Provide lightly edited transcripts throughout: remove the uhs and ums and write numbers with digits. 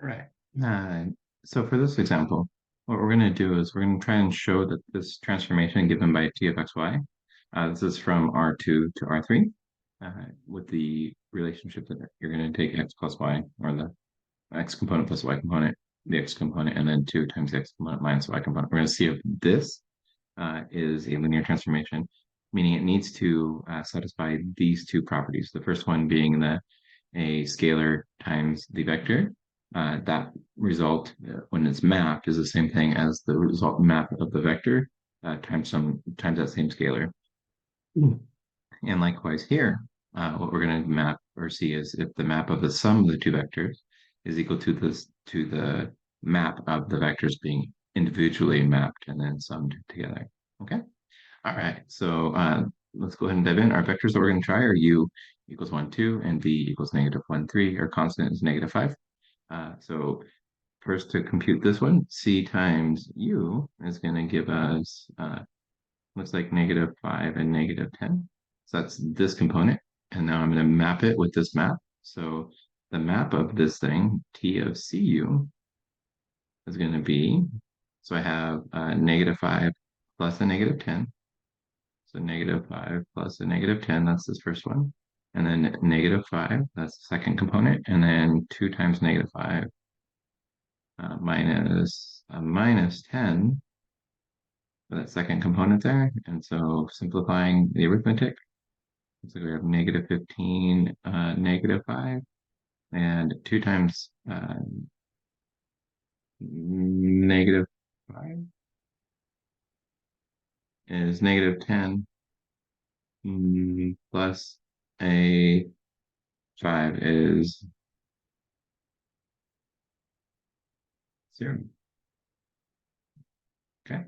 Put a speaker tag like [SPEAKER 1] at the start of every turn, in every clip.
[SPEAKER 1] Right. Uh, so for this example, what we're going to do is we're going to try and show that this transformation given by t of xy, this is from R2 to R3, with the relationship that you're going to take x plus y, or the x component plus y component, the x component, and then 2 times the x component minus y component. We're going to see if this is a linear transformation, meaning it needs to satisfy these two properties. The first one being a scalar times the vector. That result, when it's mapped, is the same thing as the result map of the vector times that same scalar. Mm. And likewise here, what we're going to map or see is if the map of the sum of the two vectors is equal to the map of the vectors being individually mapped and then summed together. Okay. All right. So let's go ahead and dive in. Our vectors that we're going to try are u equals 1, 2, and v equals negative 1, 3. Our constant is negative 5. So first, to compute this one, c times u is going to give us, looks like negative 5 and negative 10. So that's this component. And now I'm going to map it with this map. So the map of this thing, t of cu, is going to be, so I have negative 5 plus a negative 10. So negative 5 plus a negative 10, that's this first one. And then negative 5, that's the second component. And then 2 times negative 5 minus 10 for that second component there. And so simplifying the arithmetic, so we have negative 15, negative 5, and 2 times negative 5 is negative 10 plus a 5 is 0. Okay.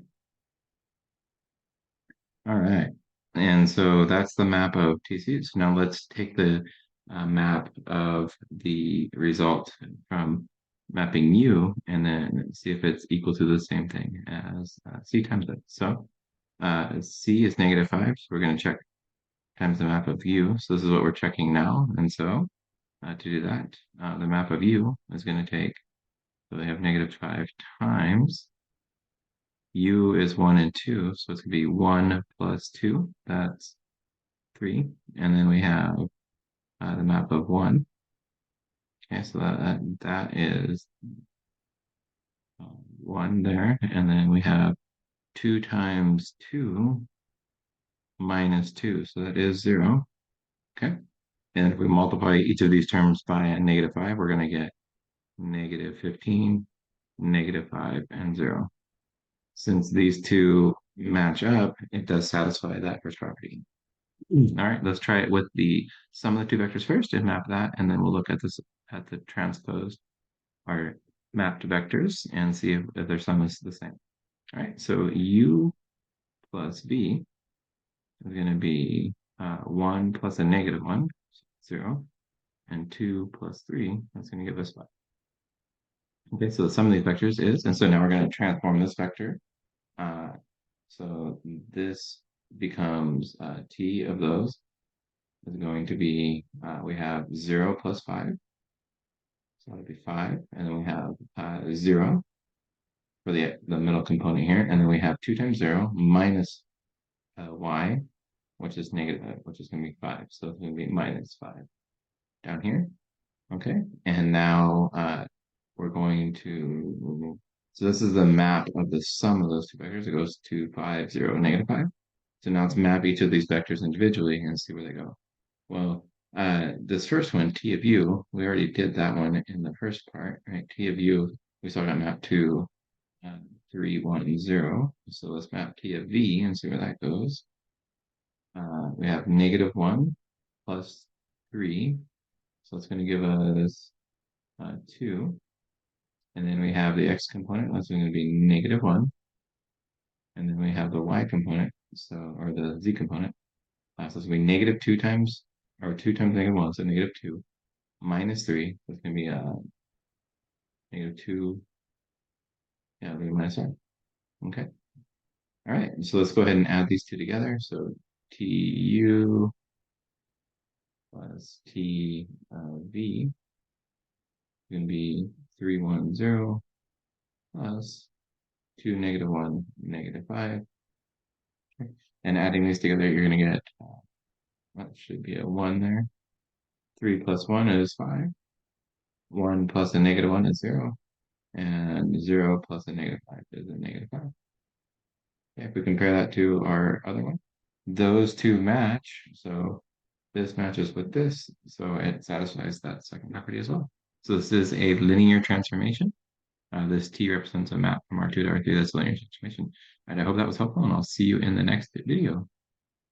[SPEAKER 1] All right. And so that's the map of TC. So now let's take the map of the result from mapping U and then see if it's equal to the same thing as C times it. So C is negative 5. So we're going to check times the map of U. So this is what we're checking now. And so to do that, the map of U is going to take, so they have negative 5 times u is 1 and 2, so it's going to be 1 plus 2, that's 3. And then we have the map of 1. Okay, so that is 1 there. And then we have 2 times 2 minus 2, so that is 0. Okay, and if we multiply each of these terms by a negative 5, we're going to get negative 15, negative 5, and 0. Since these two match up, it does satisfy that first property. All right, let's try it with the sum of the two vectors first and map that, and then we'll look at this at the transposed or mapped vectors and see if their sum is the same. All right, so u plus v is going to be 1 plus a negative 1, 0, and 2 plus 3, that's going to give us 5. Okay, so the sum of these vectors is, and so now we're going to transform this vector. So this becomes t of those is going to be, we have 0 plus 5. So that'll be 5. And then we have 0 for the middle component here. And then we have 2 times 0 minus y, which is negative, which is going to be 5. So it's going to be minus 5 down here. Okay. And now we're going to, so this is the map of the sum of those two vectors. It goes to 5, 0, negative 5. So now let's map each of these vectors individually and see where they go. Well, this first one, t of u, we already did that one in the first part, right? T of u, we saw that map to 3, 1, 0. So let's map t of v and see where that goes. We have negative 1 plus 3. So it's going to give us 2. And then we have the x component, that's going to be negative 1. And then we have the y component, so, or the z component. So it's going to be negative 2 times, or 2 times negative 1, so negative 2, minus 3. So it's going to be negative 2, yeah, it'll be minus 1. Okay. All right, so let's go ahead and add these two together. So tu plus t v is going to be 3, 1, 0 plus 2, -1, -5. And adding these together, you're going to get, that should be a 1 there. 3 plus 1 is 5. 1 plus a -1 is 0. And 0 plus a -5 is a -5. If we compare that to our other one, those two match. So this matches with this, so it satisfies that second property as well. So this is a linear transformation. This T represents a map from R2 to R3. That's a linear transformation. And I hope that was helpful, and I'll see you in the next video.